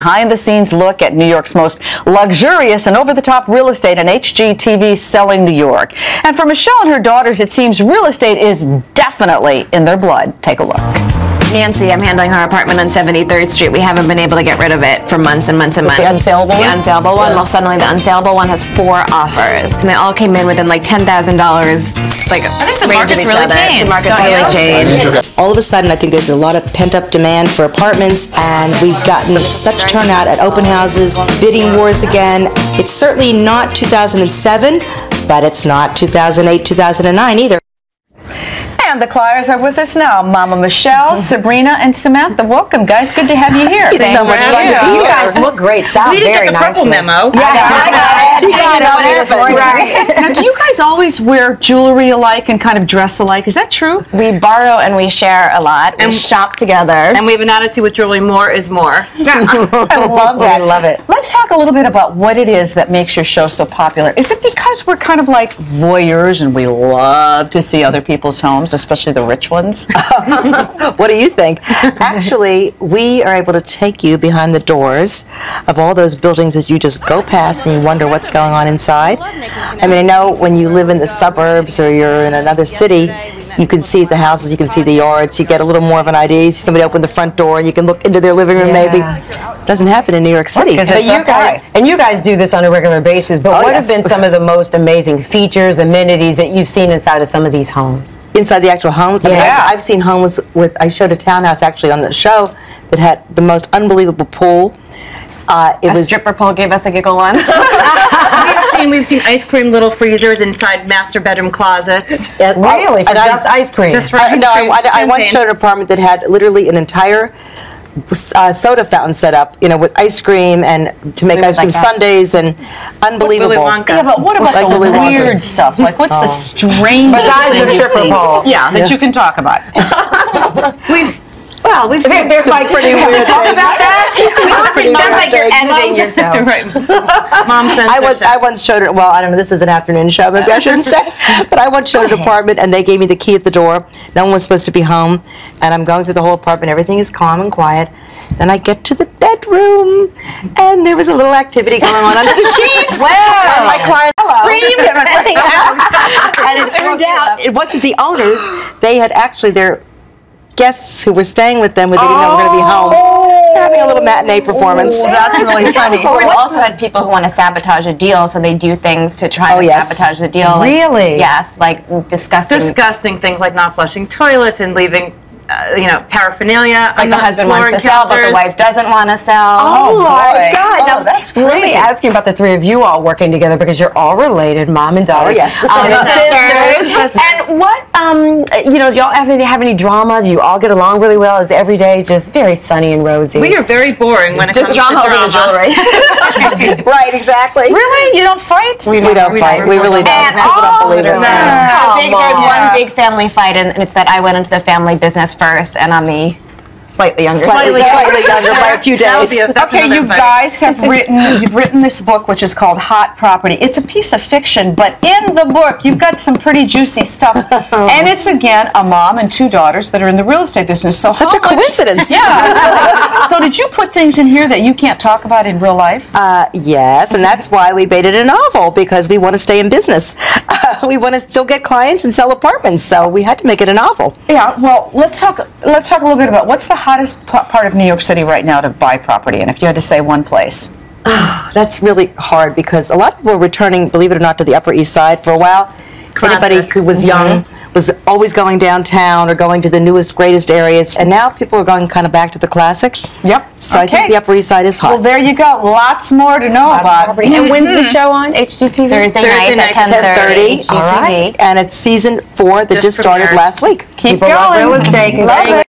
Behind-the-scenes look at New York's most luxurious and over-the-top real estate on HGTV Selling New York. And for Michelle and her daughters, it seems real estate is definitely in their blood. Take a look. Nancy, I'm handling her apartment on 73rd Street. We haven't been able to get rid of it for months and months and months. The unsaleable one? The unsaleable one. Well, suddenly the unsaleable one has 4 offers. And they all came in within like $10,000. Like, I think the market's really changed. The market's really changed. All of a sudden, I think there's a lot of pent-up demand for apartments, and we've gotten such turnout at open houses, bidding wars again. It's certainly not 2007, but it's not 2008, 2009 either. And the Clyers are with us now. Mama Michelle, Sabrina, and Samantha. Welcome, guys. Good to have you here. It's so much fun to be here. You guys look great. Style We didn't very get the purple nicely. memo. Now, do you guys always wear jewelry alike and kind of dress alike? Is that true? We borrow and we share a lot. We shop together. And we have an attitude with jewelry, more is more. I love that. We love it. Let's talk a little bit about what it is that makes your show so popular. Is it because we're kind of like voyeurs and we love to see other people's homes, especially the rich ones? What do you think? Actually, we are able to take you behind the doors of all those buildings as you just go past and you wonder what's going on inside. I mean, I know when you live in the suburbs or you're in another city, you can see the houses, you can see the yards, you get a little more of an idea. You see somebody open the front door, you can look into their living room maybe. Doesn't happen in New York City. But you guys do this on a regular basis, but what have been some of the most amazing features, amenities that you've seen inside of some of these homes? Inside the actual homes? I mean, I've seen homes I showed a townhouse actually on the show that had the most unbelievable pool. A stripper pole gave us a giggle once. We've seen ice cream little freezers inside master bedroom closets. Really? For just ice cream? Just for ice cream. I once showed an apartment that had literally an entire soda fountain set up, you know, with ice cream and to make ice cream sundaes and unbelievable. Yeah, but what about the weird stuff? Like, what's the strangest besides thing the stripper pole? Yeah, that you can talk about. We've seen There's like pretty weird talk about that. Sounds like you're editing yourself. Right. Mom censorship. I once showed it. Well, I don't know. This is an afternoon show. Maybe I shouldn't say. But I once showed an apartment, and they gave me the key at the door. No one was supposed to be home, and I'm going through the whole apartment. Everything is calm and quiet. Then I get to the bedroom, and there was a little activity going on under the sheets. Wow! And my client screamed and went running out. And it turned out it wasn't the owners. They had actually their guests who were staying with them, but they didn't know we were going to be home. Having a little matinee performance. That's really funny. We've also had people who want to sabotage a deal, so they do things to try to sabotage the deal. Really? Like, yes, like Disgusting things like not flushing toilets and leaving, paraphernalia. Like the husband wants to sell, but the wife doesn't want to sell. Oh my God! Now that's crazy. Let me ask you about the three of you all working together because you're all related, mom and daughter. Yes. Sisters. And what, do y'all have any drama? Do you all get along really well? Is every day just very sunny and rosy? We are very boring when it comes to drama over the jewelry. Right, exactly. Really? You don't fight? We don't fight. We really don't. People don't believe it. There's one big family fight, and it's that I went into the family business first, and I'm the slightly younger. Slightly younger by a few days. Okay, you guys have you've written this book, which is called Hot Property. It's a piece of fiction, but in the book, you've got some pretty juicy stuff. And it's, again, a mom and 2 daughters that are in the real estate business. So Such a coincidence. Yeah. So did you put things in here that you can't talk about in real life? Yes, and that's why we made it a novel, because we want to stay in business. We want to still get clients and sell apartments, so we had to make it a novel. Yeah, well, let's talk a little bit about what's the hottest part of New York City right now to buy property in, if you had to say one place. That's really hard because a lot of people are returning, believe it or not, to the Upper East Side for a while. Anybody who was young was always going downtown or going to the newest, greatest areas, and now people are going kind of back to the classic. Yep. So I think the Upper East Side is hot. Well, there you go. Lots more to know about. And when's the show on HGTV? Thursday nights at 10:30. HGTV. And it's season 4 that just started last week. Keep People going. love real estate. Love it.